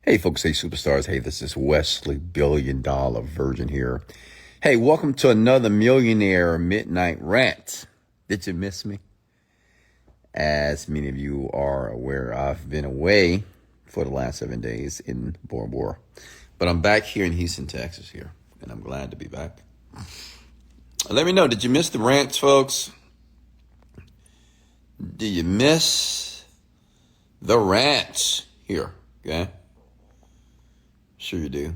Hey folks, hey superstars, hey, this is Wesley $1 billion Virgin here. Hey, welcome to another Millionaire Midnight Rant. Did you miss me? As many of you are aware, I've been away for the last 7 days in Bora Bora. But I'm back here in Houston, Texas here, and I'm glad to be back. Let me know, did you miss the rants, folks? Did you miss the rants here, okay? Sure you do.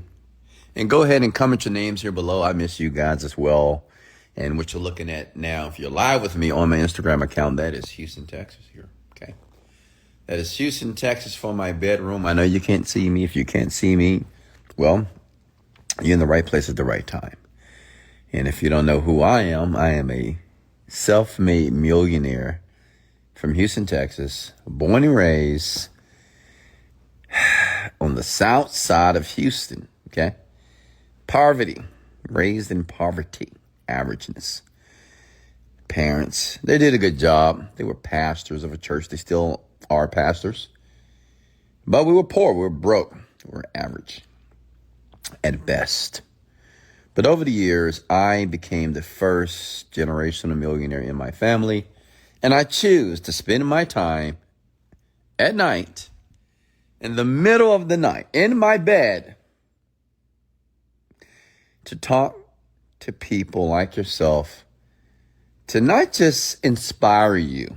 And go ahead and comment your names here below. I miss you guys as well. And what you're looking at now, if you're live with me on my Instagram account, that is Houston, Texas here. Okay. That is Houston, Texas for my bedroom. I know you can't see me. If you can't see me, well, you're in the right place at the right time. And if you don't know who I am a self-made millionaire from Houston, Texas, born and raised on the south side of Houston, okay? Poverty, raised in poverty, averageness. Parents, they did a good job. They were pastors of a church. They still are pastors. But we were poor, we were broke, we were average at best. But over the years, I became the first generational millionaire in my family. And I choose to spend my time at night, in the middle of the night, in my bed, to talk to people like yourself, to not just inspire you,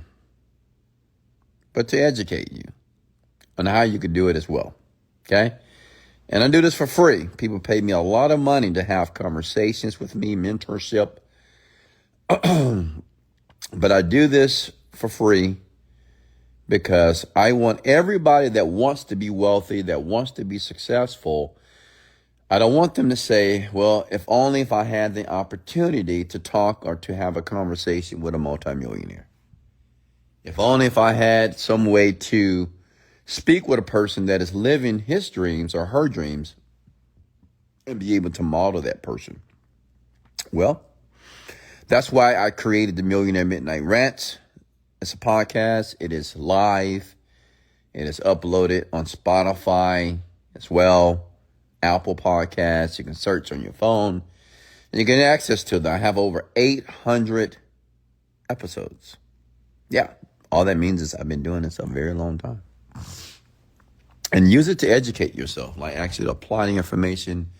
but to educate you on how you could do it as well, okay? And I do this for free. People pay me a lot of money to have conversations with me, mentorship. But I do this for free because I want everybody that wants to be wealthy, that wants to be successful, I don't want them to say, well, if I had the opportunity to talk or to have a conversation with a multimillionaire. If I had some way to speak with a person that is living his dreams or her dreams and be able to model that person. Well, that's why I created the Millionaire Midnight Rant. It's a podcast. It is live. It is uploaded on Spotify as well. Apple Podcasts. You can search on your phone. And you get access to them. I have over 800 episodes. Yeah. All that means is I've been doing this a very long time. And use it to educate yourself. Like actually apply the information.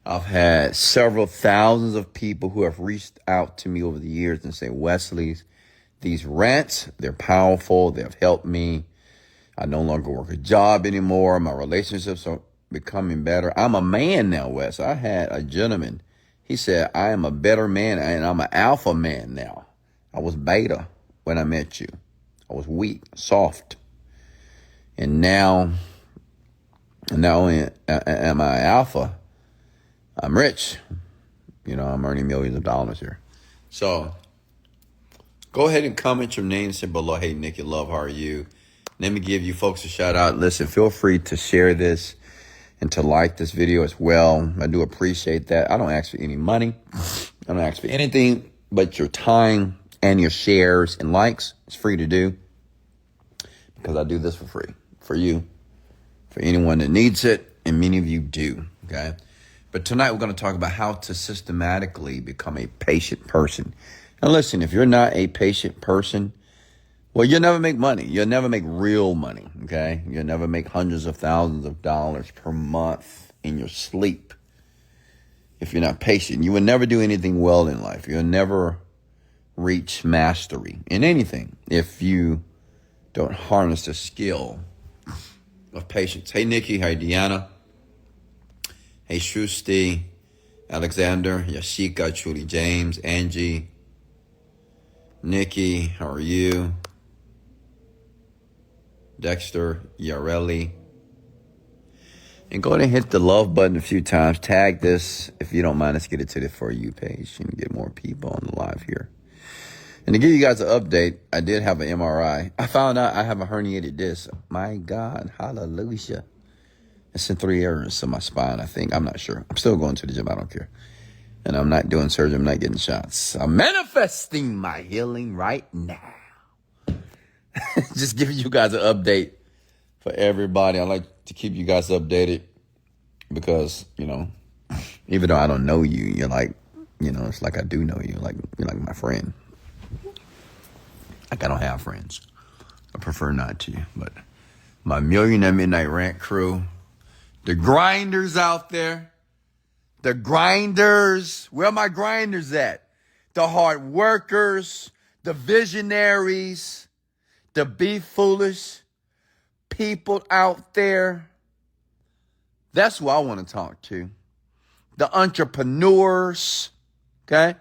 I've had several thousands of people who have reached out to me over the years and say, Wesley, these rants, they're powerful. They've helped me. I no longer work a job anymore. My relationships are becoming better. I'm a man now, Wes. I had a gentleman. He said, I am a better man and I'm an alpha man now. I was beta when I met you. I was weak, soft. And now, not only am I alpha, I'm rich. You know, I'm earning millions of dollars here. So go ahead and comment your name. Say below, hey, Nikki Love, how are you? Let me give you folks a shout out. Listen, feel free to share this and to like this video as well. I do appreciate that. I don't ask for any money. I don't ask for anything but your time and your shares and likes. It's free to do because I do this for free for you, for anyone that needs it, and many of you do, okay? But tonight we're going to talk about how to systematically become a patient person. Now listen, if you're not a patient person, well, you'll never make money. You'll never make real money, okay? You'll never make hundreds of thousands of dollars per month in your sleep if you're not patient. You will never do anything well in life. You'll never reach mastery in anything if you don't harness the skill of patience. Hey, Nikki. Hey, Deanna. Hey, Shrusti, Alexander, Yashika, Trudy James, Angie, Nikki, how are you? Dexter, Yareli. And go ahead and hit the love button a few times. Tag this. If you don't mind, let's get it to the For You page and get more people on the live here. And to give you guys an update, I did have an MRI. I found out I have a herniated disc. My God, hallelujah. It's in 3 areas of my spine, I think. I'm not sure. I'm still going to the gym. I don't care. And I'm not doing surgery. I'm not getting shots. I'm manifesting my healing right now. Just giving you guys an update for everybody. I like to keep you guys updated because, even though I don't know you, you're like, it's like I do know you. Like, you're like my friend. Like I don't have friends. I prefer not to. But my Millionaire Midnight Rant crew, the grinders out there, the grinders. Where are my grinders at? The hard workers, the visionaries, the be foolish people out there. That's who I want to talk to. The entrepreneurs, okay?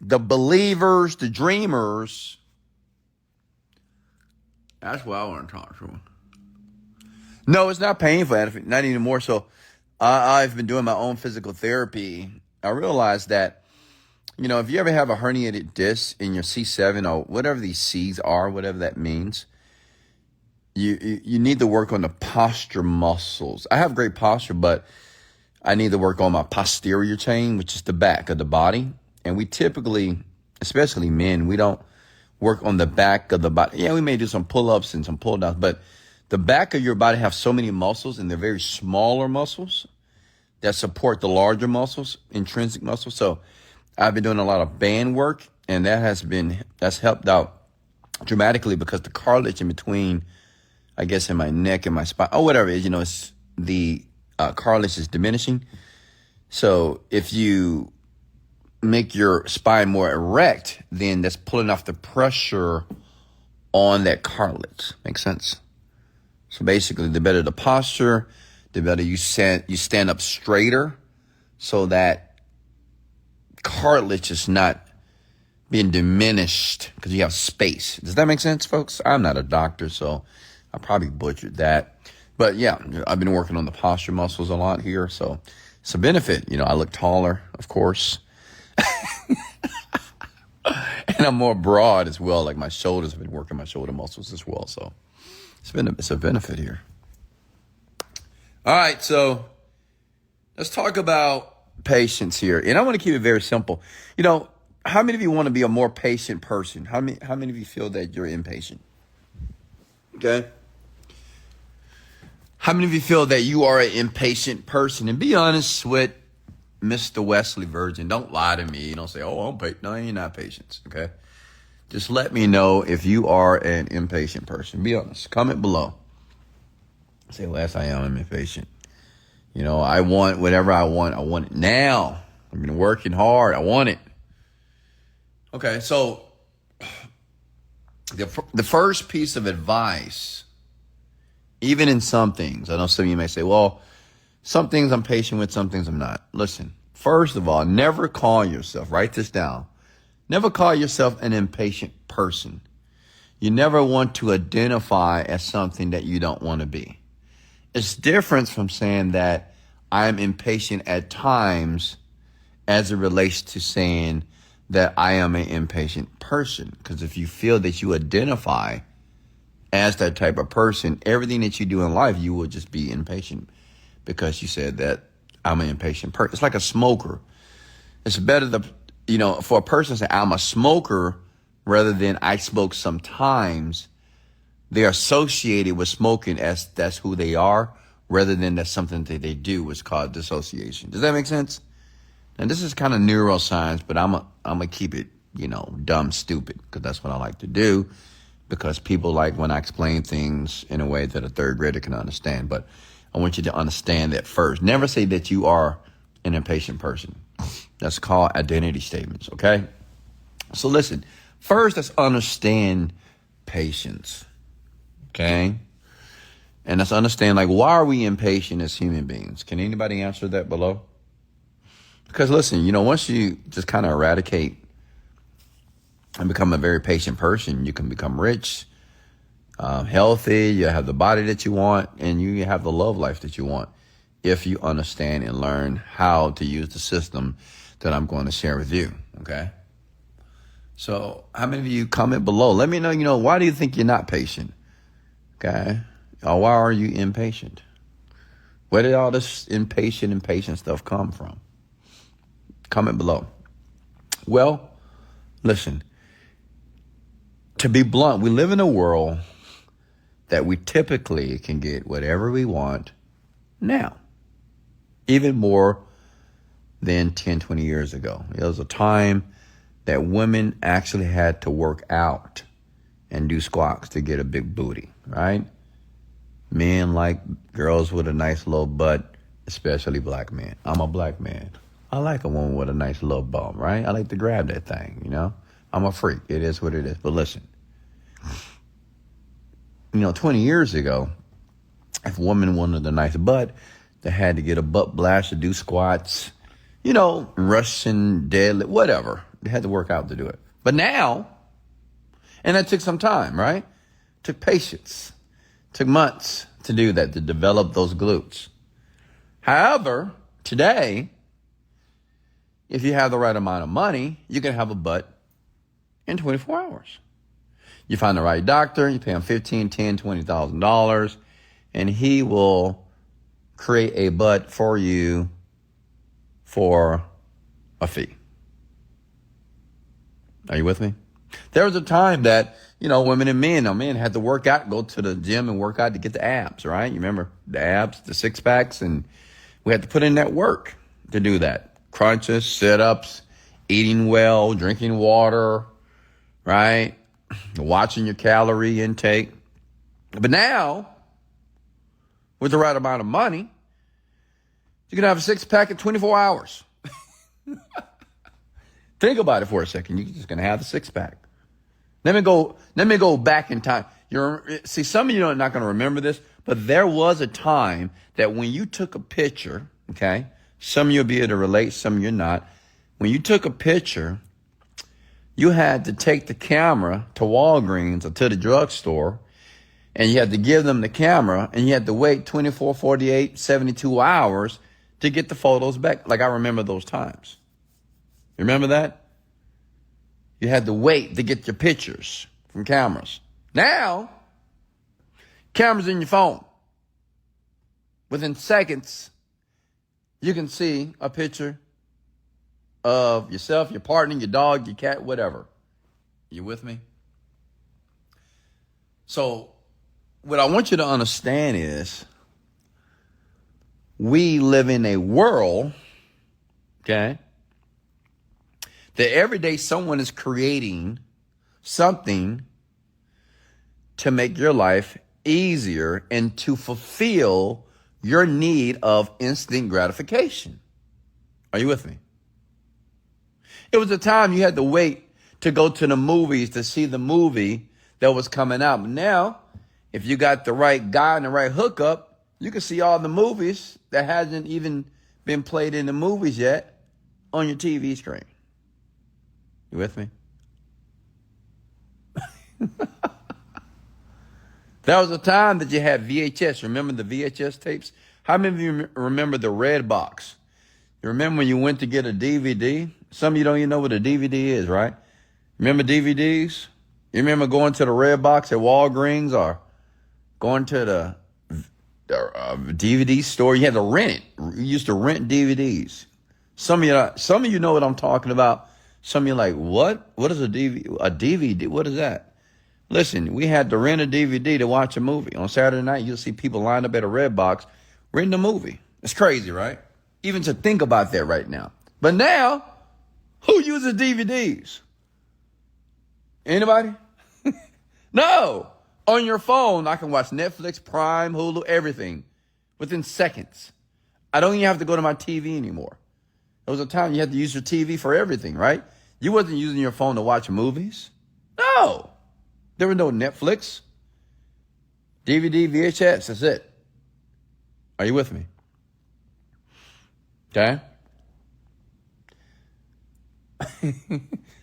The believers, the dreamers. That's what I want to talk to. No, it's not painful, not anymore. So I've been doing my own physical therapy. I realized that, if you ever have a herniated disc in your C7 or whatever these C's are, whatever that means, you need to work on the posture muscles. I have great posture, but I need to work on my posterior chain, which is the back of the body. And we typically, especially men, we don't work on the back of the body. Yeah, we may do some pull-ups and some pull-downs, but the back of your body have so many muscles, and they're very smaller muscles that support the larger muscles, intrinsic muscles. So I've been doing a lot of band work, and that's helped out dramatically because the cartilage in between, I guess, in my neck and my spine, or whatever it is, it's the cartilage is diminishing. So if you make your spine more erect, then that's pulling off the pressure on that cartilage. Makes sense? So basically, the better the posture, the better you stand up straighter, so that cartilage is not being diminished because you have space. Does that make sense, folks? I'm not a doctor, so I probably butchered that. But yeah, I've been working on the posture muscles a lot here, so it's a benefit. I look taller, of course. And I'm more broad as well. Like my shoulders, have been working my shoulder muscles as well. So it's a benefit here. All right, so let's talk about patience here. And I want to keep it very simple. How many of you want to be a more patient person? How many of you feel that you're impatient? Okay. How many of you feel that you are an impatient person? And be honest with Mr. Wesley Virgin. Don't lie to me. Don't say, oh, I'm patient. No, you're not patient. Okay. Just let me know if you are an impatient person. Be honest. Comment below. Say, Wes, I am impatient. I want whatever I want. I want it now. I've been working hard. I want it. Okay. So the first piece of advice, even in some things, I know some of you may say, well, some things I'm patient with, some things I'm not. Listen, first of all, never call yourself, write this down. Never call yourself an impatient person. You never want to identify as something that you don't want to be. It's different from saying that I'm impatient at times as it relates to saying that I am an impatient person. Because if you feel that you identify as that type of person, everything that you do in life, you will just be impatient because you said that I'm an impatient person. It's like a smoker. It's better for a person to say I'm a smoker rather than I smoke sometimes. They're associated with smoking as that's who they are rather than that's something that they do, which is called dissociation. Does that make sense? And this is kind of neuroscience, but I'm gonna keep it, dumb, stupid, because that's what I like to do. Because people like when I explain things in a way that a third grader can understand. But I want you to understand that first. Never say that you are an impatient person. That's called identity statements, okay? So listen, first let's understand patience, okay? And let's understand, why are we impatient as human beings? Can anybody answer that below? Because listen, once you just kind of eradicate and become a very patient person, you can become rich, healthy, you have the body that you want, and you have the love life that you want if you understand and learn how to use the system that I'm going to share with you, okay? So how many of you comment below? Let me know, why do you think you're not patient, okay? Or why are you impatient? Where did all this impatient stuff come from? Comment below. Well, listen. To be blunt, we live in a world that we typically can get whatever we want now, even more than 10, 20 years ago. There was a time that women actually had to work out and do squats to get a big booty, right? Men like girls with a nice little butt, especially black men. I'm a black man. I like a woman with a nice little bum, right? I like to grab that thing, you know? I'm a freak. It is what it is. But listen, 20 years ago, if a woman wanted a nice butt, they had to get a butt blast to do squats, Russian deadlift, whatever. They had to work out to do it. But now, and that took some time, right? Took patience. Took months to do that, to develop those glutes. However, today, if you have the right amount of money, you can have a butt in 24 hours. You find the right doctor, you pay him $15,000, $10,000, $20,000, and he will create a butt for you for a fee. Are you with me? There was a time that, women and men had to work out, go to the gym and work out to get the abs, right? You remember the abs, the six packs, and we had to put in that work to do that. Crunches, sit-ups, eating well, drinking water, right? Watching your calorie intake. But now, with the right amount of money, you can have a six-pack in 24 hours. Think about it for a second. You're just going to have the six-pack. Let me go back in time. See, some of you are not going to remember this, but there was a time that when you took a picture, okay, some of you will be able to relate, some of you not. When you took a picture, you had to take the camera to Walgreens or to the drugstore, and you had to give them the camera, and you had to wait 24, 48, 72 hours to get the photos back. Like, I remember those times. You remember that? You had to wait to get your pictures from cameras. Now, cameras in your phone. Within seconds, you can see a picture of yourself, your partner, your dog, your cat, whatever. You with me? So, what I want you to understand is we live in a world, okay, that every day someone is creating something to make your life easier and to fulfill your need of instant gratification. Are you with me? It was a time you had to wait to go to the movies to see the movie that was coming out. But now, if you got the right guy and the right hookup, you can see all the movies that hasn't even been played in the movies yet on your TV screen. You with me? There was a time that you had VHS. Remember the VHS tapes? How many of you remember the red box? You remember when you went to get a DVD? Some of you don't even know what a DVD is, right? Remember DVDs? You remember going to the red box at Walgreens or going to the DVD store? You had to rent it. You used to rent DVDs. Some of you know what I'm talking about. Some of you are like, what? What is a DVD? A DVD? What is that? Listen, we had to rent a DVD to watch a movie. On Saturday night, you'll see people lined up at a red box renting a movie. It's crazy, right? Even to think about that right now. But now, who uses DVDs? Anybody? No. On your phone, I can watch Netflix, Prime, Hulu, everything within seconds. I don't even have to go to my TV anymore. There was a time you had to use your TV for everything, right? You wasn't using your phone to watch movies. No. There was no Netflix, DVD, VHS. That's it. Are you with me? Okay.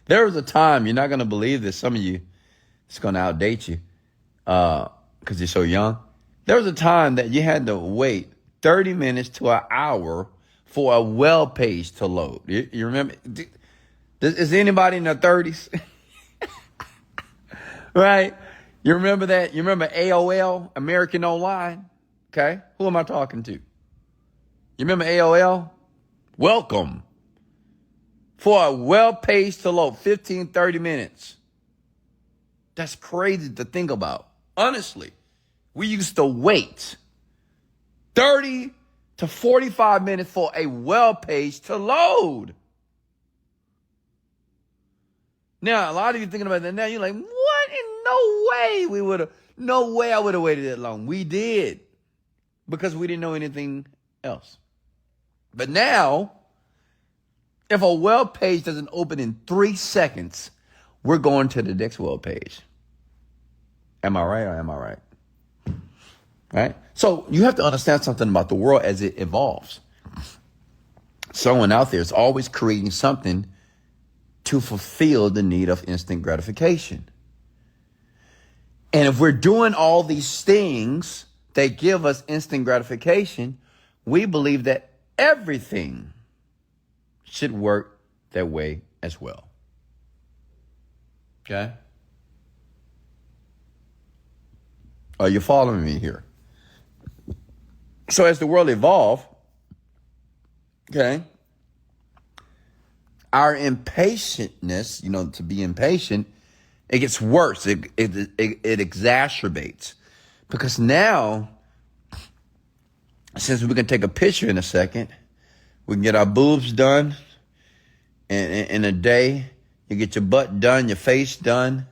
There was a time, you're not going to believe this. Some of you, it's going to outdate you because you're so young. There was a time that you had to wait 30 minutes to an hour for a web page to load. You remember? Is anybody in their 30s? Right? You remember that? You remember AOL, American Online? Okay. Who am I talking to? You remember AOL? Welcome. For a web page to load, 15, 30 minutes. That's crazy to think about. Honestly. We used to wait 30 to 45 minutes for a web page to load. Now, a lot of you thinking about that now, you're like, what? No way I would have waited that long. We did, because we didn't know anything else. But now, if a web page doesn't open in 3 seconds, we're going to the next web page. Am I right or am I right? Right? So you have to understand something about the world as it evolves. Someone out there is always creating something to fulfill the need of instant gratification. And if we're doing all these things that give us instant gratification, we believe that everything should work that way as well. Okay? Are you following me here? So as the world evolves, okay, our impatientness, to be impatient, it gets worse. It exacerbates. Because now, since we can take a picture in a second, we can get our boobs done in a day. You get your butt done, your face done.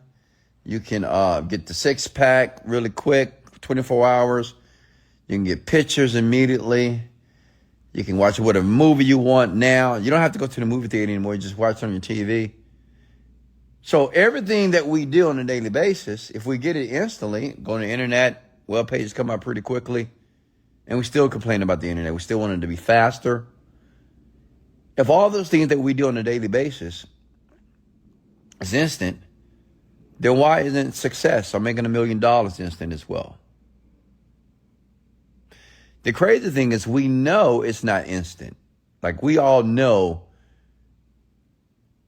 You can get the 6-pack really quick, 24 hours. You can get pictures immediately. You can watch whatever movie you want now. You don't have to go to the movie theater anymore. You just watch it on your TV. So everything that we do on a daily basis, if we get it instantly, go on the internet, web pages come out pretty quickly, and we still complain about the internet. We still want it to be faster. If all those things that we do on a daily basis is instant, then why isn't success or making $1 million instant as well? The crazy thing is we know it's not instant. Like, we all know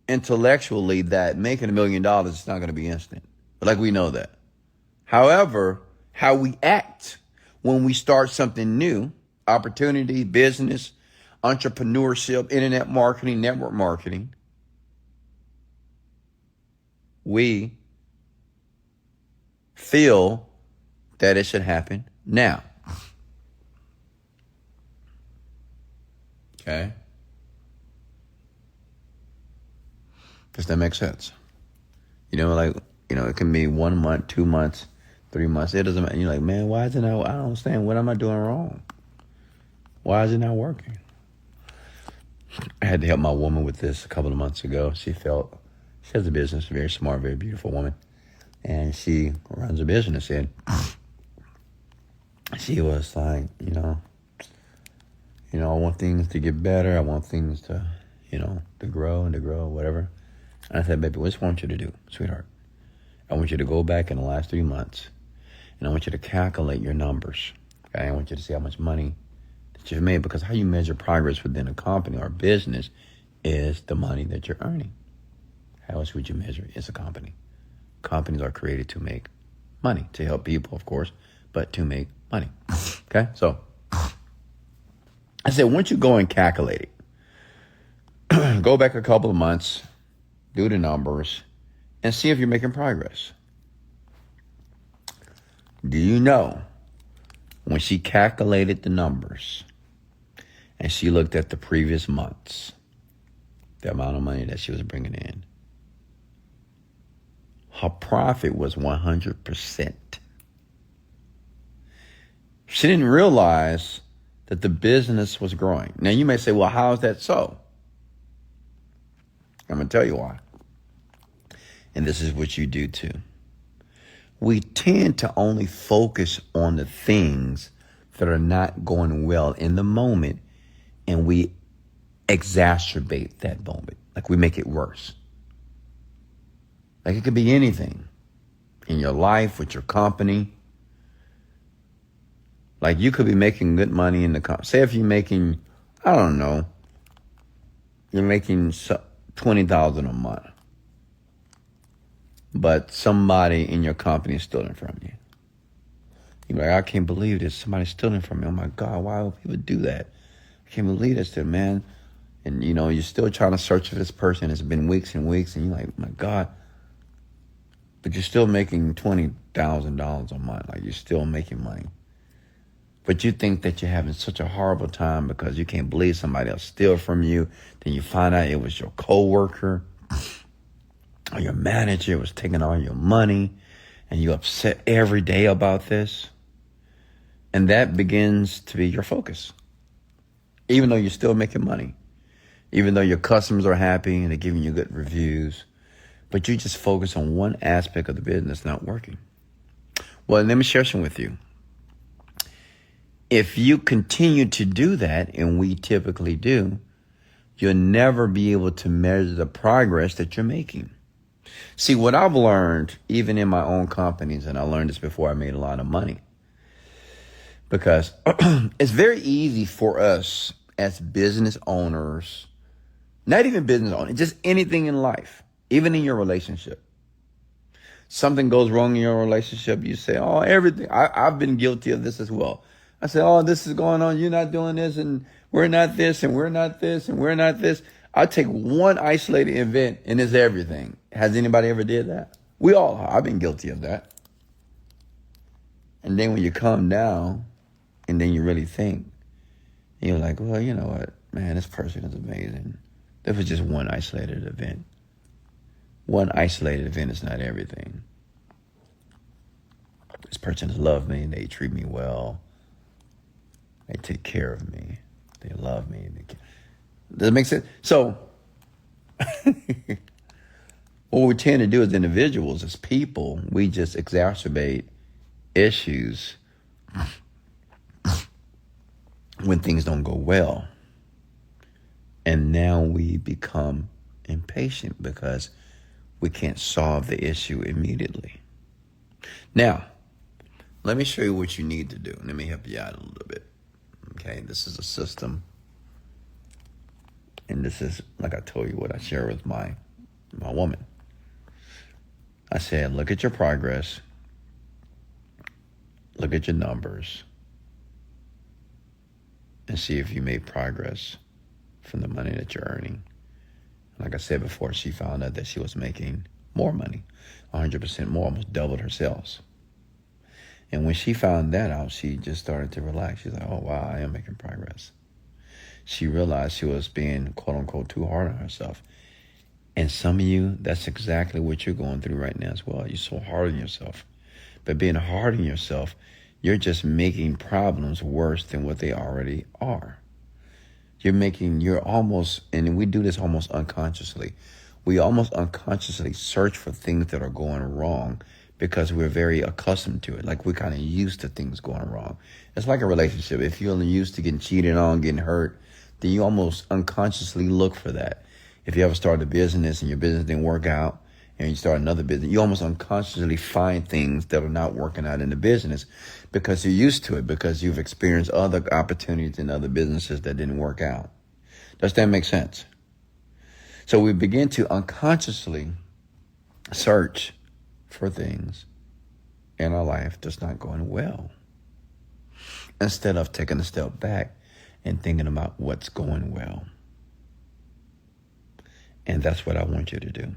intellectually that making $1 million is not going to be instant. Like, we know that. However, how we act when we start something new, opportunity, business, entrepreneurship, internet marketing, network marketing, we feel that it should happen now. Okay? Does that make sense? It can be 1 month, 2 months, 3 months. It doesn't matter. You're like, man, why is it not? I don't understand. What am I doing wrong? Why is it not working? I had to help my woman with this a couple of months ago. She has a business, very smart, very beautiful woman. And she runs a business. And she was like, I want things to get better. I want things to, to grow, whatever. And I said, baby, what do I want you to do, sweetheart? I want you to go back in the last 3 months, and I want you to calculate your numbers. Okay? I want you to see how much money that you've made, because how you measure progress within a company or business is the money that you're earning. How else would you measure it? It's a company. Companies are created to make money, to help people, of course, but to make money. Okay? So I said, once you go and calculate it, go back a couple of months, do the numbers, and see if you're making progress. Do you know, when she calculated the numbers and she looked at the previous months, the amount of money that she was bringing in, her profit was 100%. She didn't realize that the business was growing. Now you may say, well, how is that so? I'm going to tell you why. And this is what you do too. We tend to only focus on the things that are not going well in the moment, and we exacerbate that moment. Like, we make it worse. Like, it could be anything in your life, with your company. Like, you could be making good money in the company. Say if you're making, I don't know, you're making $20,000 a month, but somebody in your company is stealing from you. You're like, I can't believe this. Somebody's stealing from me. Oh my God, why would people do that? I can't believe this, man. And you're still trying to search for this person. It's been weeks and weeks, and you're like, oh my God. but you're still making $20,000 a month. Like, you're still making money. But you think that you're having such a horrible time because you can't believe somebody else steal from you. Then you find out it was your coworker or your manager was taking all your money, and you're upset every day about this. And that begins to be your focus. Even though you're still making money, even though your customers are happy and they're giving you good reviews, but you just focus on one aspect of the business not working. Well, let me share some with you. If you continue to do that, and we typically do, you'll never be able to measure the progress that you're making. See, what I've learned, even in my own companies, and I learned this before I made a lot of money, because it's very easy for us as business owners, not even business owners, just anything in life, even in your relationship. Something goes wrong in your relationship, you say, oh, everything. I've been guilty of this as well. I say, oh, this is going on. You're not doing this, and we're not this, and we're not this, and we're not this. I take one isolated event, and it's everything. Has anybody ever did that? We all have. I've been guilty of that. And then when you calm down, and then you really think, and you're like, well, you know what, man, this person is amazing. This was just one isolated event. One isolated event is not everything. This person has loved me. They treat me well. They take care of me. They love me. Does it make sense? So, what we tend to do as individuals, as people, we just exacerbate issues when things don't go well. And now we become impatient because we can't solve the issue immediately. Now, let me show you what you need to do. Let me help you out a little bit. Okay, this is a system. And this is, like I told you, what I share with my woman. I said, look at your progress. Look at your numbers. And see if you made progress from the money that you're earning. Like I said before, she found out that she was making more money, 100% more, almost doubled her sales. And when she found that out, she just started to relax. She's like, oh, wow, I am making progress. She realized she was being, quote unquote, too hard on herself. And some of you, that's exactly what you're going through right now as well. You're so hard on yourself. But being hard on yourself, you're just making problems worse than what they already are. You're almost, and we do this almost unconsciously. We almost unconsciously search for things that are going wrong because we're very accustomed to it. Like, we're kind of used to things going wrong. It's like a relationship. If you're used to getting cheated on, getting hurt, then you almost unconsciously look for that. If you ever started a business and your business didn't work out and you start another business, you almost unconsciously find things that are not working out in the business because you're used to it, because you've experienced other opportunities in other businesses that didn't work out. Does that make sense? So we begin to unconsciously search for things in our life that's not going well, instead of taking a step back and thinking about what's going well. And that's what I want you to do.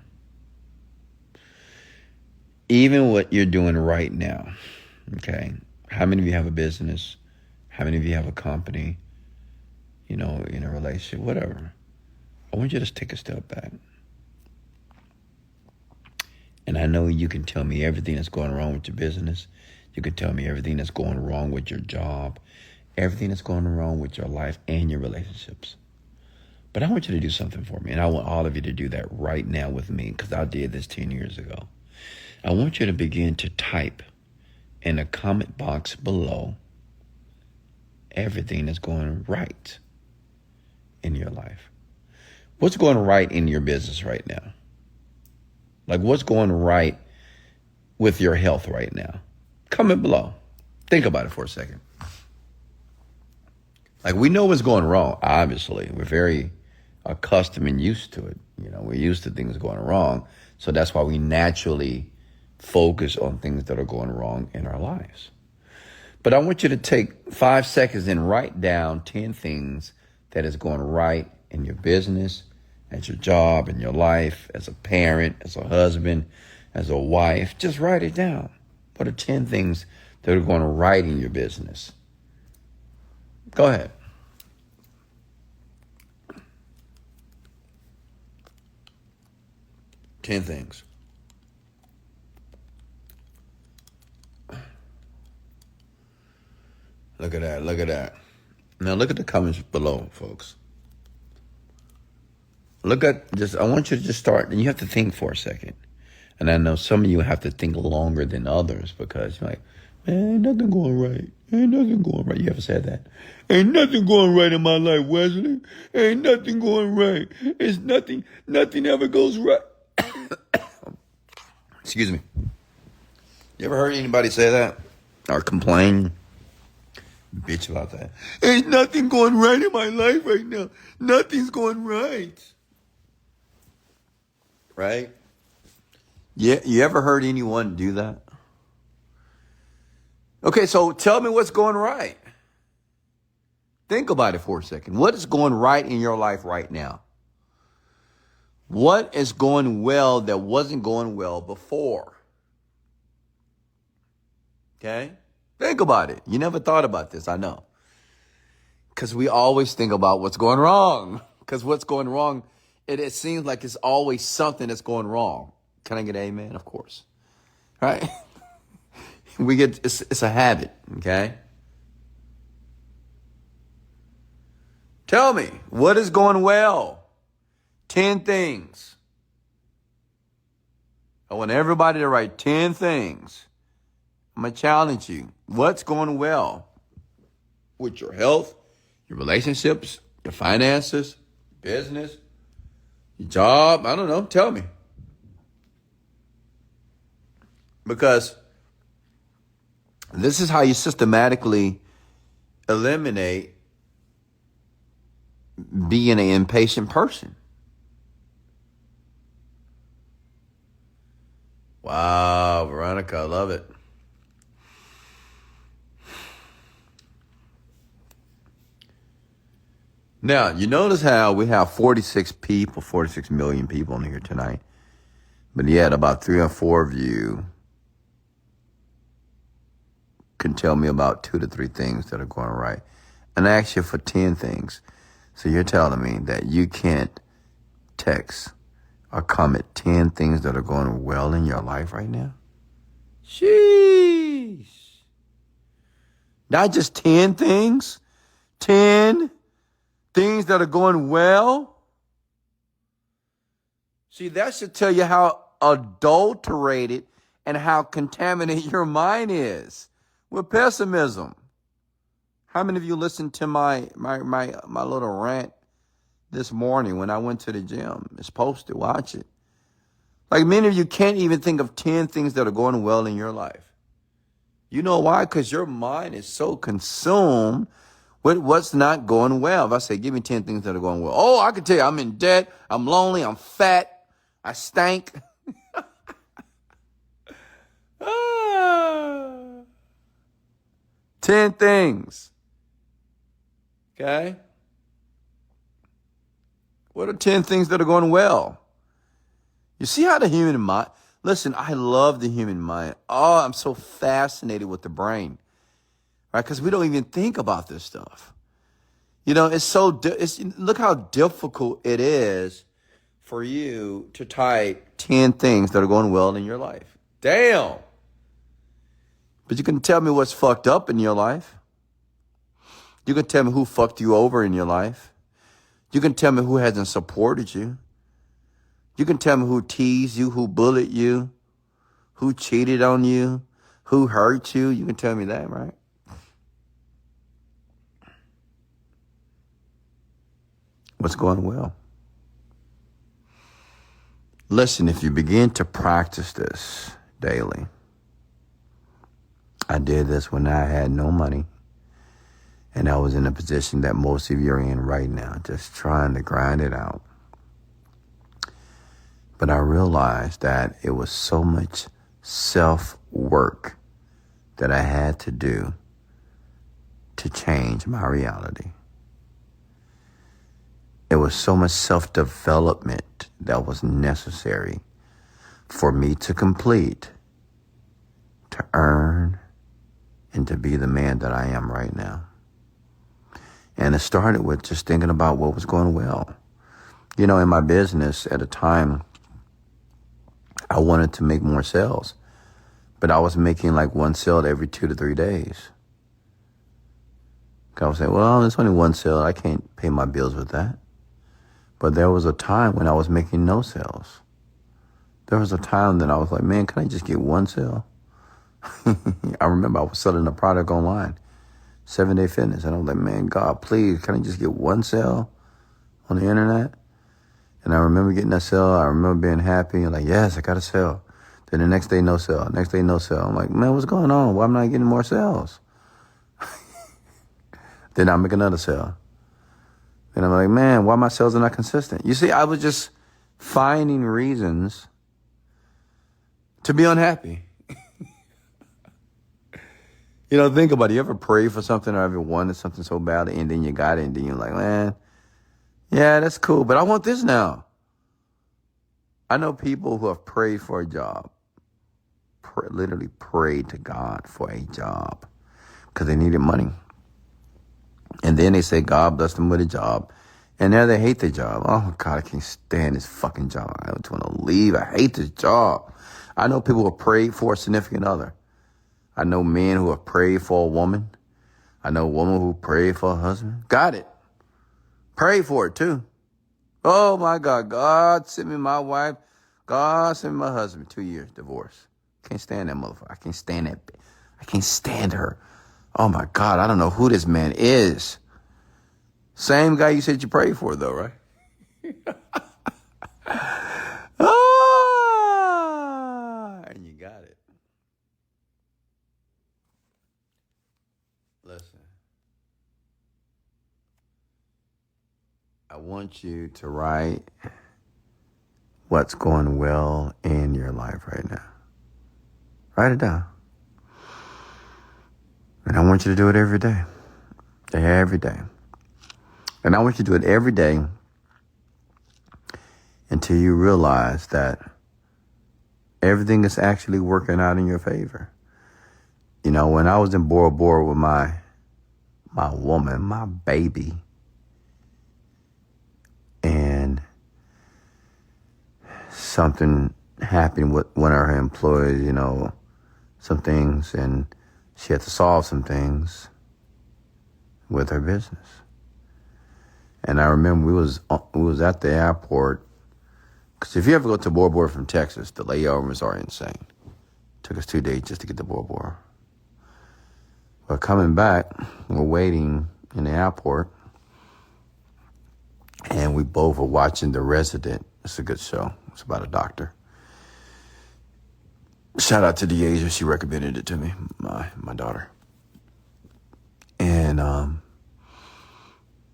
Even what you're doing right now, okay? How many of you have a business? How many of you have a company? In a relationship, whatever. I want you to just take a step back. And I know you can tell me everything that's going wrong with your business. You can tell me everything that's going wrong with your job, everything that's going wrong with your life and your relationships. But I want you to do something for me. And I want all of you to do that right now with me, because I did this 10 years ago. I want you to begin to type in the comment box below everything that's going right in your life. What's going right in your business right now? Like, what's going right with your health right now? Comment below. Think about it for a second. Like, we know what's going wrong, obviously. We're very accustomed and used to it. We're used to things going wrong. So that's why we naturally focus on things that are going wrong in our lives. But I want you to take 5 seconds and write down 10 things that is going right in your business, at your job, in your life, as a parent, as a husband, as a wife, just write it down. What are 10 things that are going right in your business? Go ahead. Ten things. Look at that. Look at that. Now look at the comments below, folks. I want you to just start, and you have to think for a second. And I know some of you have to think longer than others because you're like, man, ain't nothing going right. Ain't nothing going right. You ever said that? Ain't nothing going right in my life, Wesley. Ain't nothing going right. It's nothing ever goes right. Excuse me. You ever heard anybody say that? Or complain? Bitch about that. Ain't nothing going right in my life right now. Nothing's going right. Right? Yeah, you ever heard anyone do that? Okay, so tell me what's going right. Think about it for a second. What is going right in your life right now? What is going well that wasn't going well before? Okay? Think about it. You never thought about this, I know. Because we always think about what's going wrong. Because what's going wrong, it seems like it's always something that's going wrong. Can I get an amen? Of course. Right? It's a habit, okay? Tell me, what is going well? 10 things. I want everybody to write 10 things. I'm going to challenge you. What's going well with your health, your relationships, your finances, business, your job? I don't know. Tell me. Because this is how you systematically eliminate being an impatient person. Wow, Veronica, I love it. Now, you notice how we have 46 million people in here tonight. But yet about 3 or 4 of you can tell me about 2 to 3 things that are going right. And I asked you for 10 things. So you're telling me that you can't text or comment 10 things that are going well in your life right now? Sheesh. Not just 10 things. 10 things that are going well. See, that should tell you how adulterated and how contaminated your mind is with pessimism. How many of you listened to my little rant this morning when I went to the gym? It's posted. Watch it. Like many of you can't even think of 10 things that are going well in your life. You know why? Because your mind is so consumed with what's not going well. If I say, give me 10 things that are going well. Oh, I can tell you, I'm in debt. I'm lonely. I'm fat. I stank. 10 things. Okay? What are 10 things that are going well? You see how the human mind, listen, I love the human mind. Oh, I'm so fascinated with the brain, right? Because we don't even think about this stuff. You know, look how difficult it is for you to type 10 things that are going well in your life. Damn. But you can tell me what's fucked up in your life. You can tell me who fucked you over in your life. You can tell me who hasn't supported you. You can tell me who teased you, who bullied you, who cheated on you, who hurt you. You can tell me that, right? What's going well? Listen, if you begin to practice this daily, I did this when I had no money. And I was in a position that most of you are in right now, just trying to grind it out. But I realized that it was so much self-work that I had to do to change my reality. It was so much self-development that was necessary for me to complete, to earn, and to be the man that I am right now. And it started with just thinking about what was going well. You know, in my business at a time, I wanted to make more sales, but I was making like one sale every 2 to 3 days. I was saying, well, there's only one sale. I can't pay my bills with that. But there was a time when I was making no sales. There was a time that I was like, man, can I just get one sale? I remember I was selling a product online, 7-Day Fitness. And I was like, man, God, please, can I just get one sale on the internet? And I remember getting that sale. I remember being happy and like, yes, I got a sale. Then the next day, no sale. Next day, no sale. I'm like, man, what's going on? Why am I not getting more sales? Then I make another sale. And I'm like, man, why my sales are not consistent? You see, I was just finding reasons to be unhappy. You know, think about it. You ever pray for something or ever wanted something so badly and then you got it and then you're like, man, yeah, that's cool, but I want this now. I know people who have prayed for a job, literally prayed to God for a job because they needed money. And then they say, God bless them with a job. And now they hate the job. Oh, God, I can't stand this fucking job. I just want to leave. I hate this job. I know people who have prayed for a significant other. I know men who have prayed for a woman. I know a woman who prayed for a husband. Got it. Prayed for it, too. Oh, my God. God sent me my wife. God sent me my husband. 2 years, divorce. Can't stand that motherfucker. I can't stand that. I can't stand her. Oh, my God, I don't know who this man is. Same guy you said you prayed for, though, right? And you got it. Listen. I want you to write what's going well in your life right now. Write it down. And I want you to do it every day. Every day. And I want you to do it every day until you realize that everything is actually working out in your favor. You know, when I was in Bora Bora with my woman, my baby, and something happened with one of her employees, you know, some things, and she had to solve some things with her business. And I remember we was at the airport, because if you ever go to Bora Bora from Texas, the layovers are insane. Took us 2 days just to get to Bora Bora. But coming back, we're waiting in the airport, and we both were watching The Resident. It's a good show. It's about a doctor. Shout out to DeAsia. She recommended it to me, my daughter. And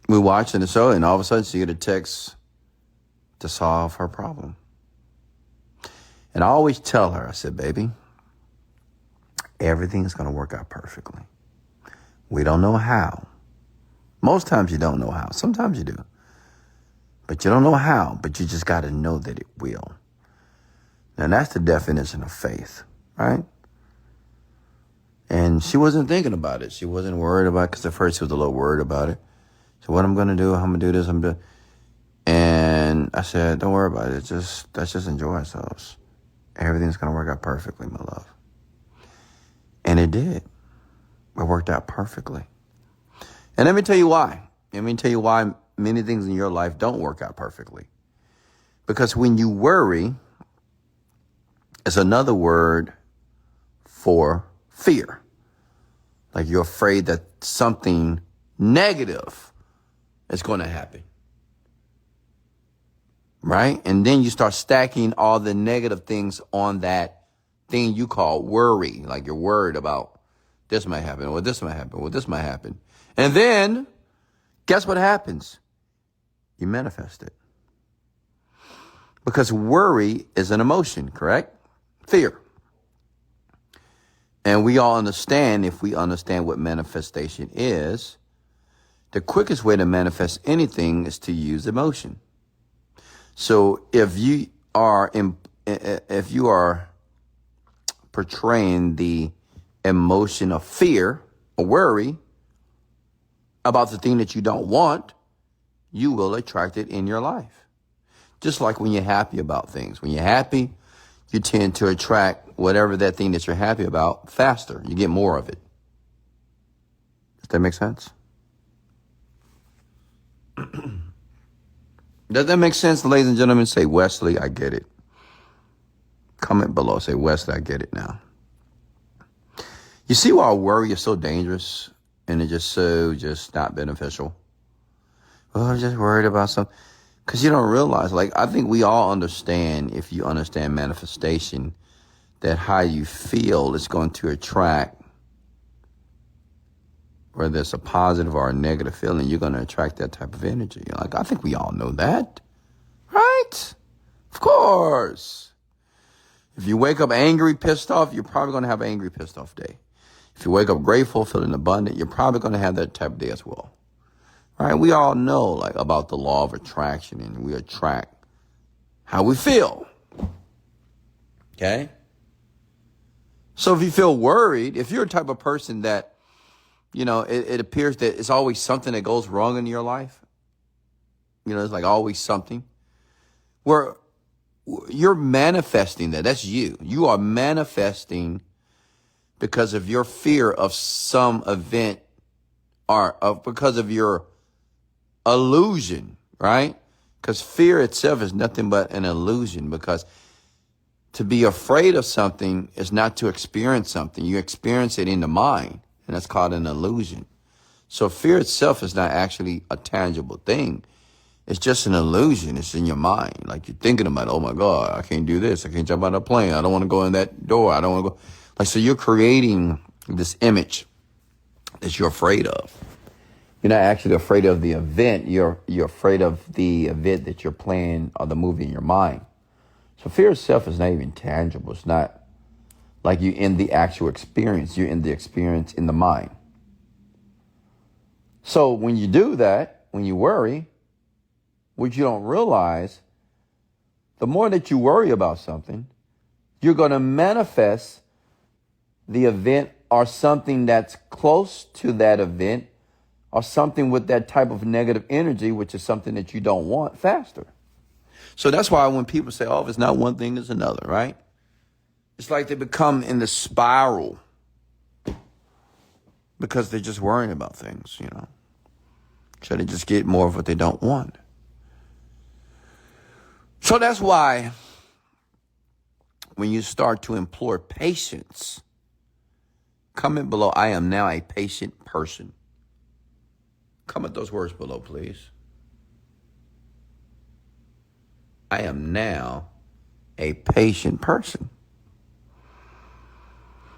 we're watching the show, and all of a sudden she get a text to solve her problem. And I always tell her, I said, baby, everything's going to work out perfectly. We don't know how. Most times you don't know how. Sometimes you do. But you don't know how, but you just got to know that it will. And that's the definition of faith, right? And she wasn't thinking about it. She wasn't worried about it, because at first she was a little worried about it. So what I'm going to do, how I'm going to do this, And I said, don't worry about it. Let's just enjoy ourselves. Everything's going to work out perfectly, my love. And it did. It worked out perfectly. And let me tell you why. Let me tell you why many things in your life don't work out perfectly. Because when you worry, it's another word for fear. Like you're afraid that something negative is going to happen. Right? And then you start stacking all the negative things on that thing you call worry. Like you're worried about this might happen, or this might happen, or this might happen. And then, guess what happens? You manifest it. Because worry is an emotion, correct? Fear. And we all understand, if we understand what manifestation is, the quickest way to manifest anything is to use emotion. So if you are if you are portraying the emotion of fear or worry about the thing that you don't want, you will attract it in your life. Just like when you're happy about things. When you're happy, you tend to attract whatever that thing that you're happy about faster. You get more of it. Does that make sense? Does that make sense, ladies and gentlemen? Say, Wesley, I get it. Comment below. Say, Wesley, I get it now. You see why worry is so dangerous and it's just not beneficial? Well, I'm just worried about something. Because you don't realize, I think we all understand, if you understand manifestation, that how you feel is going to attract, whether it's a positive or a negative feeling, you're going to attract that type of energy. I think we all know that, right? Of course. If you wake up angry, pissed off, you're probably going to have an angry, pissed off day. If you wake up grateful, feeling abundant, you're probably going to have that type of day as well. Right? We all know about the law of attraction, and we attract how we feel. Okay? So if you feel worried, if you're a type of person that, it appears that it's always something that goes wrong in your life. It's always something. Where you're manifesting that. That's you. You are manifesting because of your fear of some event or because of your illusion, right? Because fear itself is nothing but an illusion, because to be afraid of something is not to experience something. You experience it in the mind, and that's called an illusion. So fear itself is not actually a tangible thing. It's just an illusion. It's in your mind. You're thinking about, oh my God, I can't do this. I can't jump out of a plane. I don't want to go in that door. I don't want to go. So you're creating this image that you're afraid of. You're not actually afraid of the event. You're afraid of the event that you're playing or the movie in your mind. So fear itself is not even tangible. It's not like you're in the actual experience. You're in the experience in the mind. So when you do that, when you worry, what you don't realize, the more that you worry about something, you're going to manifest the event or something that's close to that event or something with that type of negative energy, which is something that you don't want, faster. So that's why when people say, oh, if it's not one thing, it's another, right? It's like they become in the spiral because they're just worrying about things, So they just get more of what they don't want. So that's why when you start to employ patience, comment below, I am now a patient person. Comment those words below, please. I am now a patient person.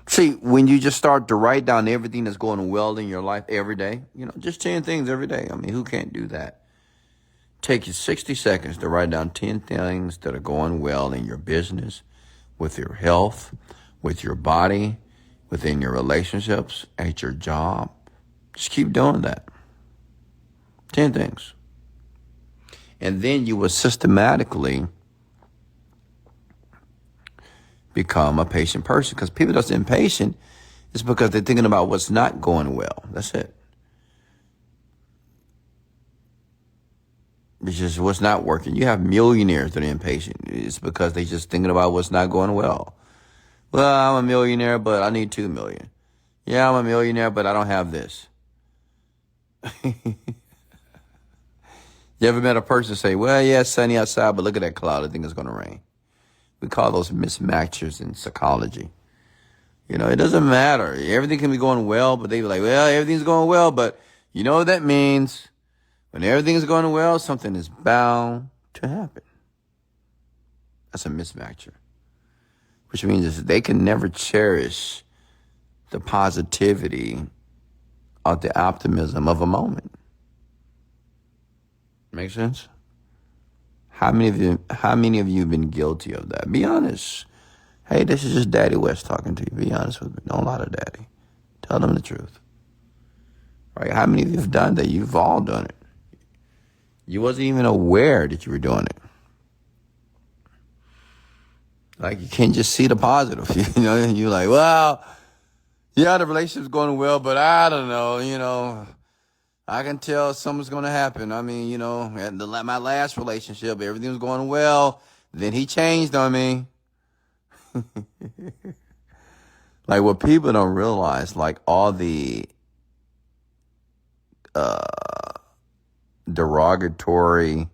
See, when you just start to write down everything that's going well in your life every day, just 10 things every day. I mean, who can't do that? Take you 60 seconds to write down 10 things that are going well in your business, with your health, with your body, within your relationships, at your job. Just keep doing that. 10 things. And then you will systematically become a patient person. Because people that's impatient is because they're thinking about what's not going well. That's it. It's just what's not working. You have millionaires that are impatient. It's because they're just thinking about what's not going well. Well, I'm a millionaire, but I need 2 million. Yeah, I'm a millionaire, but I don't have this. You ever met a person say, well, yeah, it's sunny outside, but look at that cloud. I think it's going to rain. We call those mismatchers in psychology. It doesn't matter. Everything can be going well, but they be like, well, everything's going well, but you know what that means? When everything's going well, something is bound to happen. That's a mismatcher. Which means they can never cherish the positivity or the optimism of a moment. Make sense? How many of you have been guilty of that? Be honest. Hey, this is just Daddy West talking to you. Be honest with me. Don't lie to Daddy. Tell them the truth. Right? How many of you have done that? You've all done it. You wasn't even aware that you were doing it. Like, you can't just see the positive. You know, you're like, well, yeah, the relationship's going well, but I don't know, I can tell something's going to happen. I mean, at my last relationship, everything was going well. Then he changed on me. Like, what people don't realize, like, all the derogatory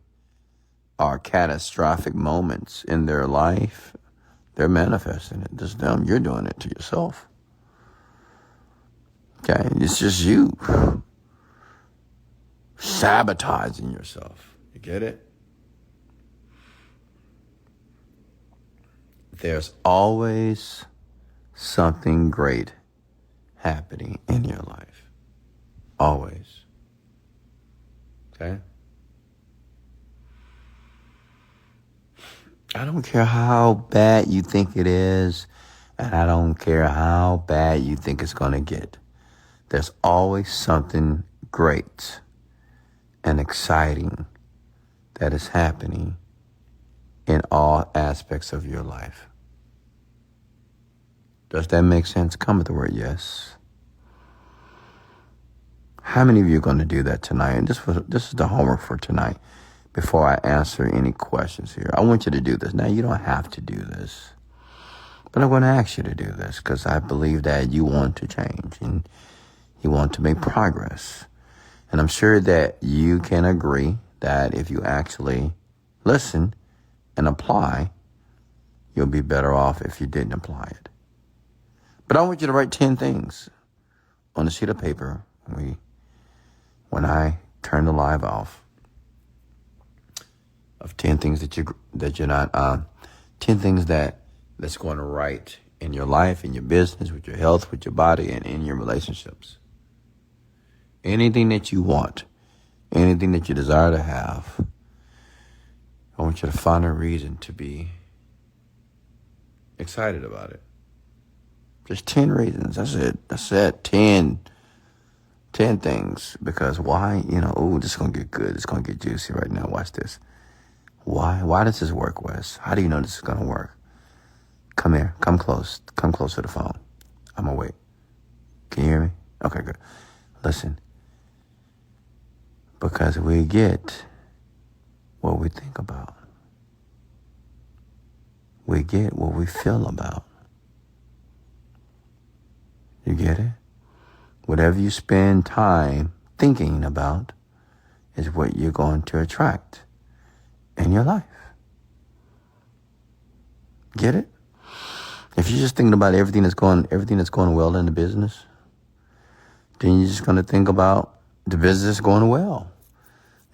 or catastrophic moments in their life, they're manifesting it. Just them, you're doing it to yourself. Okay, it's just you sabotaging yourself. You get it? There's always something great happening in your life. Always. Okay? I don't care how bad you think it is, and I don't care how bad you think it's going to get. There's always something great and exciting that is happening in all aspects of your life. Does that make sense? Come with the word yes. How many of you are going to do that tonight? And this is the homework for tonight. Before I answer any questions here, I want you to do this. Now, you don't have to do this, but I'm going to ask you to do this because I believe that you want to change and you want to make progress. And I'm sure that you can agree that if you actually listen and apply, you'll be better off if you didn't apply it. But I want you to write 10 things on a sheet of paper when I turn the live off. Of 10 things that you're not 10 things that's going to right in your life, in your business, with your health, with your body, and in your relationships. Anything that you want, anything that you desire to have, I want you to find a reason to be excited about it. Just 10 reasons. That's it. 10 things. Because why? This is going to get good. It's going to get juicy right now. Watch this. Why? Why does this work, Wes? How do you know this is going to work? Come here. Come close. Come close to the phone. I'm going to wait. Can you hear me? Okay, good. Listen. Because we get what we think about. We get what we feel about. You get it? Whatever you spend time thinking about is what you're going to attract in your life. Get it? If you're just thinking about everything that's going well in the business, then you're just going to think about the business going well.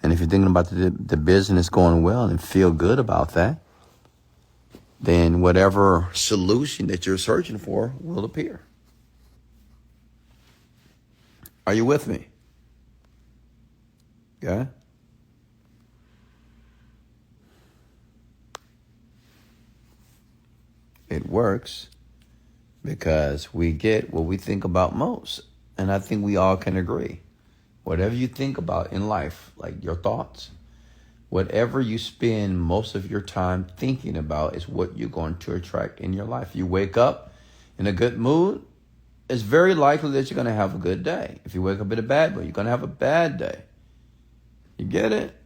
And if you're thinking about the business going well and feel good about that, then whatever solution that you're searching for will appear. Are you with me? Yeah? It works because we get what we think about most. And I think we all can agree. Whatever you think about in life, like your thoughts, whatever you spend most of your time thinking about is what you're going to attract in your life. You wake up in a good mood, it's very likely that you're going to have a good day. If you wake up in a bad mood, you're going to have a bad day. You get it?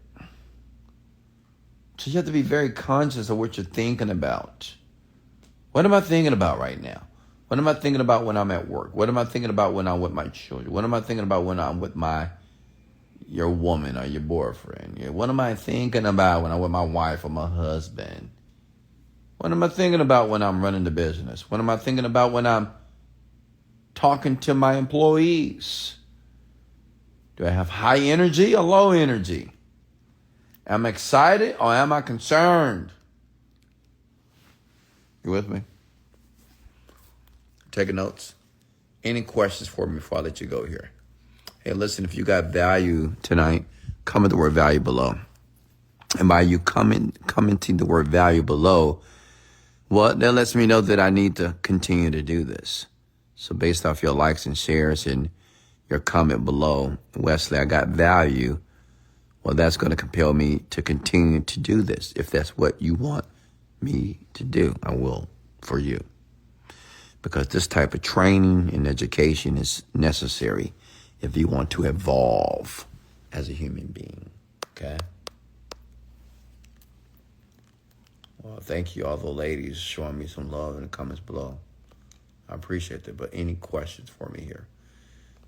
So you have to be very conscious of what you're thinking about. What am I thinking about right now? What am I thinking about when I'm at work? What am I thinking about when I'm with my children? What am I thinking about when I'm with your woman or your boyfriend? What am I thinking about when I'm with my wife or my husband? What am I thinking about when I'm running the business? What am I thinking about when I'm talking to my employees? Do I have high energy or low energy? Am I excited or am I concerned? You with me? Taking notes? Any questions for me before I let you go here? Hey, listen, if you got value tonight, comment the word value below. And by you commenting the word value below, well, that lets me know that I need to continue to do this. So based off your likes and shares and your comment below, Wesley, I got value. Well, that's going to compel me to continue to do this if that's what you want me to do. I will for you. Because this type of training and education is necessary if you want to evolve as a human being. Okay? Well, thank you, all the ladies showing me some love in the comments below. I appreciate that. But any questions for me here?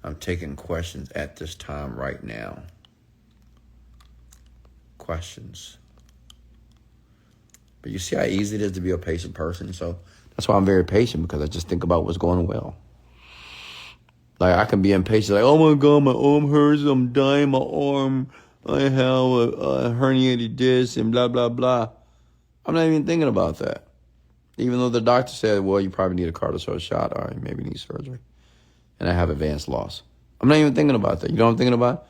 I'm taking questions at this time right now. Questions. But you see how easy it is to be a patient person? So that's why I'm very patient, because I just think about what's going well. Like, I can be impatient, like, oh my God, my arm hurts, I'm dying, my arm, I have a herniated disc and blah, blah, blah. I'm not even thinking about that. Even though the doctor said, well, you probably need a cortisone shot, or you maybe need surgery. And I have advanced loss. I'm not even thinking about that. You know what I'm thinking about?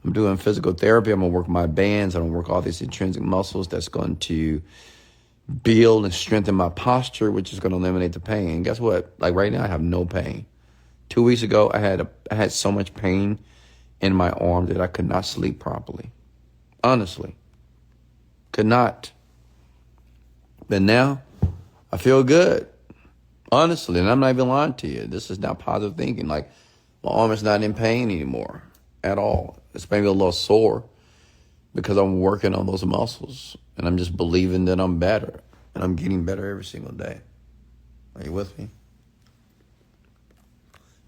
I'm doing physical therapy. I'm going to work my bands. I'm going to work all these intrinsic muscles that's going to build and strengthen my posture, which is going to eliminate the pain. And guess what? Like right now, I have no pain. 2 weeks ago, I had so much pain in my arm that I could not sleep properly. Honestly. Could not. But now, I feel good. Honestly, and I'm not even lying to you. This is not positive thinking. Like, my arm is not in pain anymore at all. It's maybe a little sore because I'm working on those muscles. And I'm just believing that I'm better. And I'm getting better every single day. Are you with me?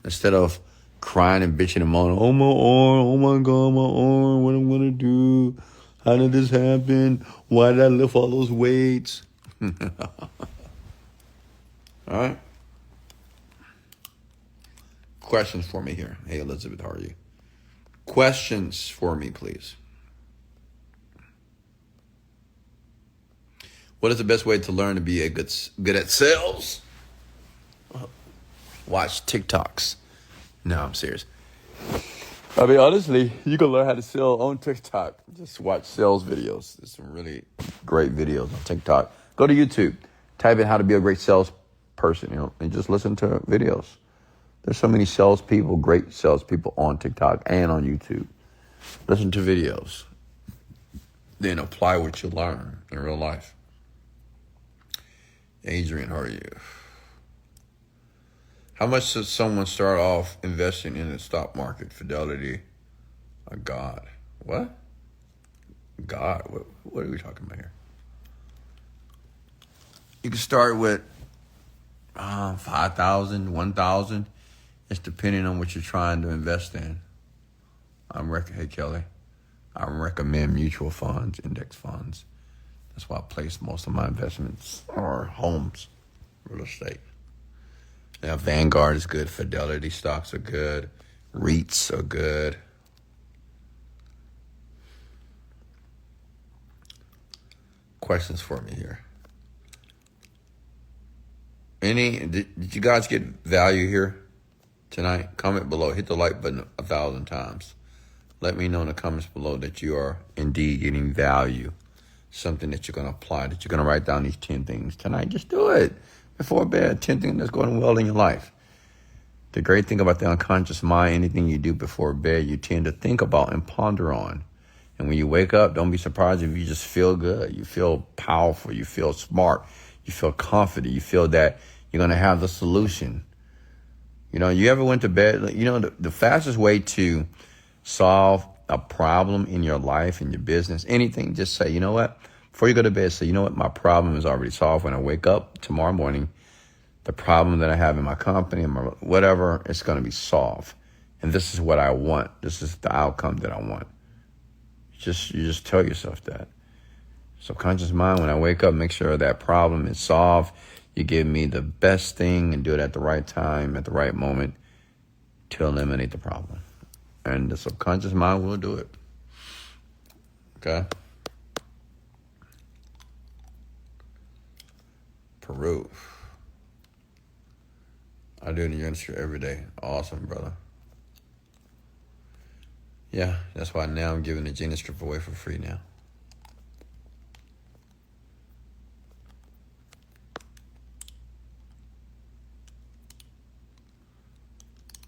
Instead of crying and bitching and moaning, oh my arm, oh my God, my arm, what I'm going to do? How did this happen? Why did I lift all those weights? All right. Questions for me here. Hey, Elizabeth, how are you? Questions for me, please. What is the best way to learn to be good at sales? Watch TikToks. No, I'm serious. I mean, honestly, you can learn how to sell on TikTok. Just watch sales videos. There's some really great videos on TikTok. Go to YouTube. Type in how to be a great salesperson, and just listen to videos. There's so many salespeople, great salespeople on TikTok and on YouTube. Listen to videos. Then apply what you learn in real life. Adrian, how are you? How much should someone start off investing in the stock market? Fidelity. God. What? God. What are we talking about here? You can start with 5,000, 1,000. It's depending on what you're trying to invest in. Hey, Kelly. I recommend mutual funds, index funds. That's why I place most of my investments or homes, real estate. Now, Vanguard is good. Fidelity stocks are good. REITs are good. Questions for me here. Did you guys get value here tonight? Comment below. Hit the like button 1,000 times. Let me know in the comments below that you are indeed getting value. Something that you're going to apply, that you're going to write down these 10 things tonight. Just do it before bed. 10 things that's going well in your life. The great thing about the unconscious mind, anything you do before bed, you tend to think about and ponder on. And when you wake up, don't be surprised if you just feel good. You feel powerful. You feel smart. You feel confident. You feel that you're going to have the solution. You ever went to bed? The fastest way to solve a problem in your life, in your business, anything, just say, you know what? Before you go to bed, say, you know what? My problem is already solved. When I wake up tomorrow morning, the problem that I have in my company, and whatever, it's going to be solved. And this is what I want. This is the outcome that I want. You just tell yourself that. Subconscious mind, when I wake up, make sure that problem is solved. You give me the best thing and do it at the right time, at the right moment to eliminate the problem. And the subconscious mind will do it. Okay? Peru. I do it in your industry every day. Awesome, brother. Yeah, that's why now I'm giving the Genius Strip away for free now.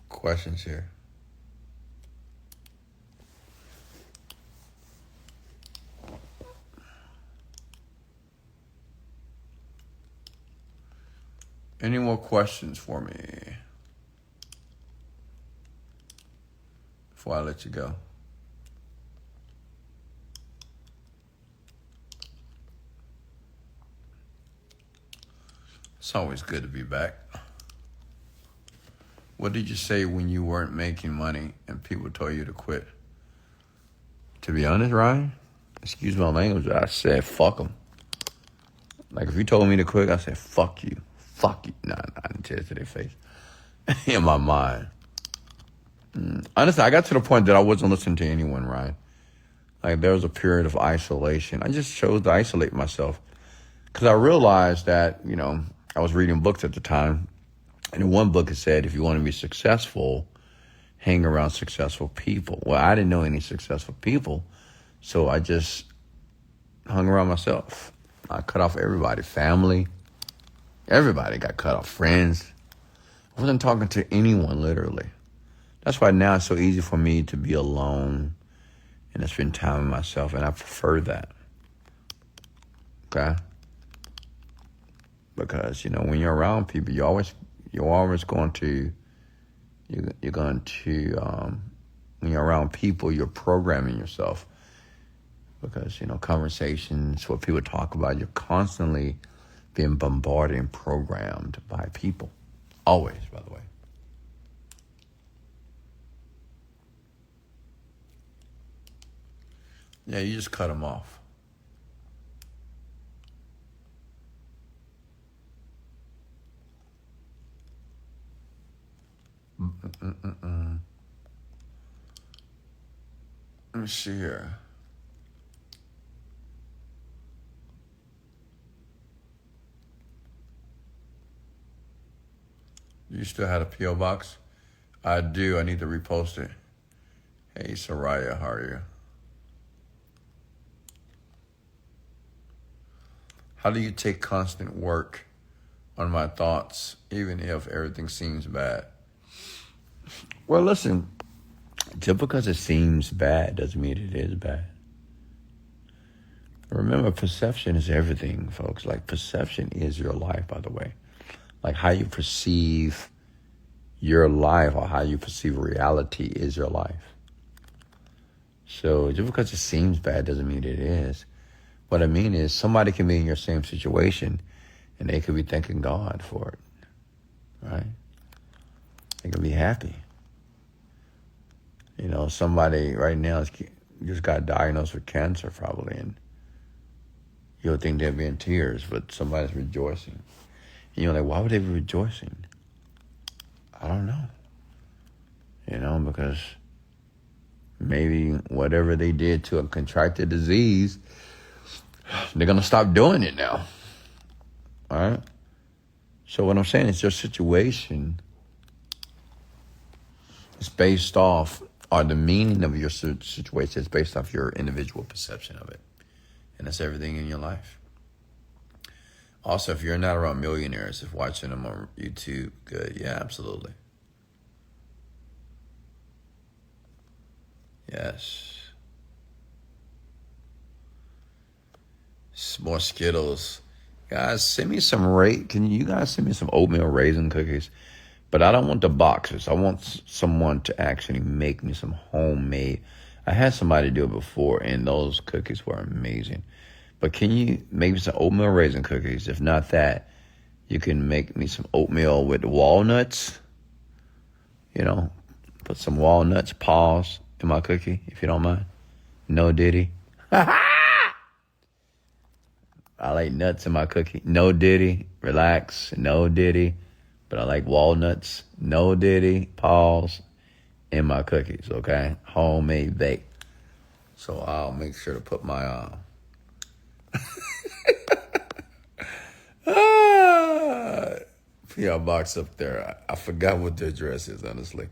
Questions here? Any more questions for me before I let you go? It's always good to be back. What did you say when you weren't making money and people told you to quit? To be honest, Ryan, excuse my language, I said fuck them. Like if you told me to quit, I said fuck you. Fuck you. Nah, I didn't tell it to their face. In my mind. Honestly, I got to the point that I wasn't listening to anyone, Ryan. Like there was a period of isolation. I just chose to isolate myself because I realized that, I was reading books at the time. And in one book it said, if you want to be successful, hang around successful people. Well, I didn't know any successful people, so I just hung around myself. I cut off everybody, family. Everybody got cut off, friends. I wasn't talking to anyone, literally. That's why now it's so easy for me to be alone and to spend time with myself, and I prefer that. Okay? Because, when you're around people, you're always going to, when you're around people, you're programming yourself. Because, conversations, what people talk about, you're constantly being bombarded and programmed by people. Always, by the way. Yeah, you just cut them off. Let me see here. You still had a P.O. box? I do. I need to repost it. Hey, Soraya, how are you? How do you take constant work on my thoughts, even if everything seems bad? Well, listen, just because it seems bad doesn't mean it is bad. Remember, perception is everything, folks. Like, perception is your life, by the way. Like, how you perceive your life or how you perceive reality is your life. So just because it seems bad doesn't mean it is. What I mean is somebody can be in your same situation and they could be thanking God for it, right? They can be happy. Somebody right now just got diagnosed with cancer probably, and you'll think they'll be in tears, but somebody's rejoicing. And you're like, why would they be rejoicing? I don't know. Because maybe whatever they did to contract the disease, they're going to stop doing it now. All right? So what I'm saying is your situation is based off, or the meaning of your situation is based off your individual perception of it. And that's everything in your life. Also, if you're not around millionaires, if watching them on YouTube, good. Yeah, absolutely. Yes. More Skittles. Guys, send me some Can you guys send me some oatmeal raisin cookies? But I don't want the boxes. I want someone to actually make me some homemade. I had somebody do it before, and those cookies were amazing. But can you make me some oatmeal raisin cookies? If not that, you can make me some oatmeal with walnuts. Put some walnuts, paws in my cookie, if you don't mind. No diddy. I like nuts in my cookie. No diddy. Relax. No diddy. But I like walnuts. No diddy. Paws in my cookies, okay? Homemade bake. So I'll make sure to put my PO box up there. I forgot what the address is, honestly.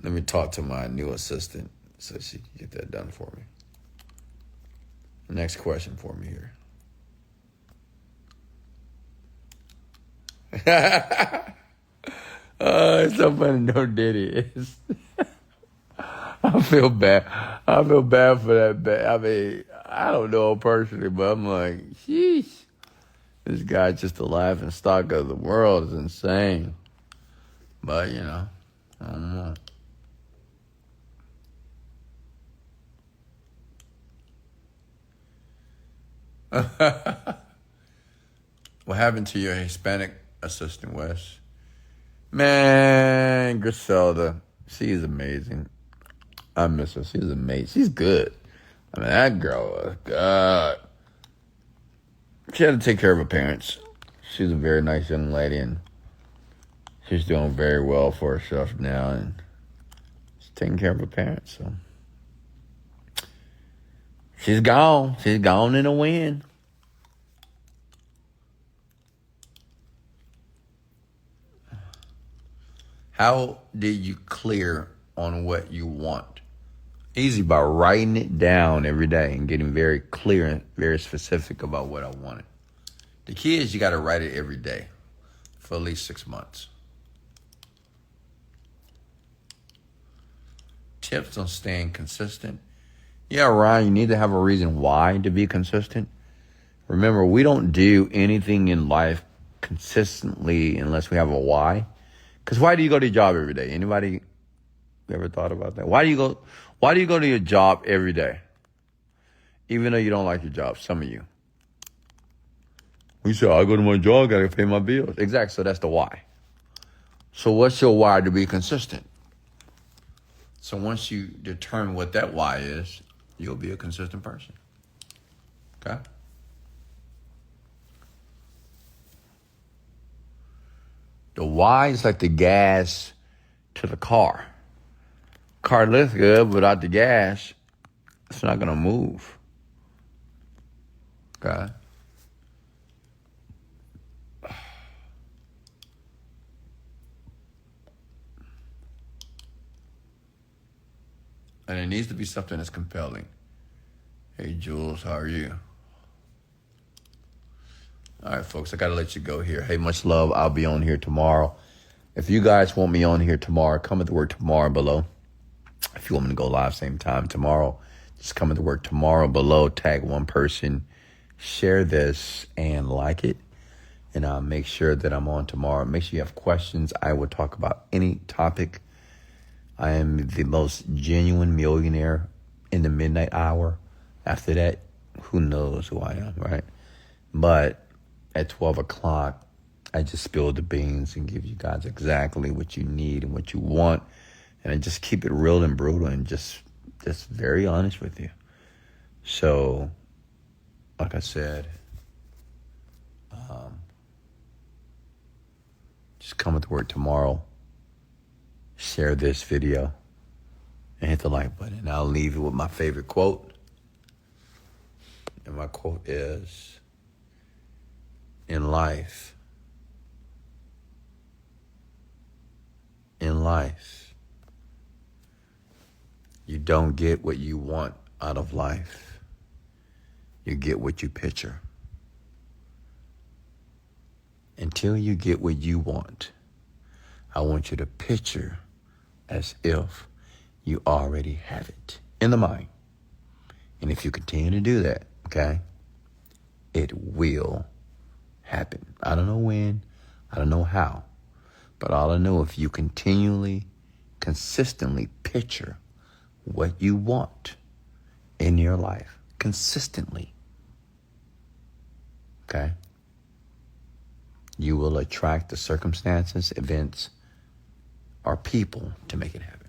Let me talk to my new assistant so she can get that done for me. Next question for me here. It's so funny. No diddy. I feel bad. I feel bad for that. I mean, I don't know her personally, but I'm like, sheesh. This guy's just the laughing stock of the world. Is insane. But, I don't know. What happened to your Hispanic assistant, Wes? Man, Griselda, she's amazing. I miss her. She's amazing. She's good. I mean, that girl was good. She had to take care of her parents. She's a very nice young lady, and she's doing very well for herself now, and she's taking care of her parents. So she's gone. She's gone in the wind. How did you clear on what you want? Easy, by writing it down every day and getting very clear and very specific about what I wanted. The key is you got to write it every day for at least 6 months. Tips on staying consistent. Yeah, Ryan, you need to have a reason why to be consistent. Remember, we don't do anything in life consistently unless we have a why. Because why do you go to your job every day? Anybody ever thought about that? Why do you go to your job every day? Even though you don't like your job, some of you. We say, I go to my job, I got to pay my bills. Exactly, so that's the why. So what's your why to be consistent? So once you determine what that why is, you'll be a consistent person. Okay? The why is like the gas to the car. Car looks good, but without the gas, it's not going to move. Okay? And it needs to be something that's compelling. Hey, Jules, how are you? All right, folks, I got to let you go here. Hey, much love. I'll be on here tomorrow. If you guys want me on here tomorrow, comment the word tomorrow below. If you want me to go live same time tomorrow, just comment the word tomorrow below. Tag one person. Share this and like it. And I'll make sure that I'm on tomorrow. Make sure you have questions. I will talk about any topic. I am the most genuine millionaire in the midnight hour. After that, who knows who I am, right? But at 12 o'clock, I just spill the beans and give you guys exactly what you need and what you want. And I just keep it real and brutal and just very honest with you. So, like I said, just come with the word tomorrow. Share this video and hit the like button. And I'll leave you with my favorite quote. And my quote is, in life, you don't get what you want out of life. You get what you picture. Until you get what you want, I want you to picture as if you already have it in the mind. And if you continue to do that, okay, it will happen. I don't know when, I don't know how, but all I know, if you continually, consistently picture what you want in your life, consistently, okay, you will attract the circumstances, events, or people to make it happen.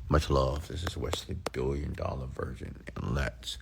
Much love. This is Wesley, $1 Billion Virgin, and let's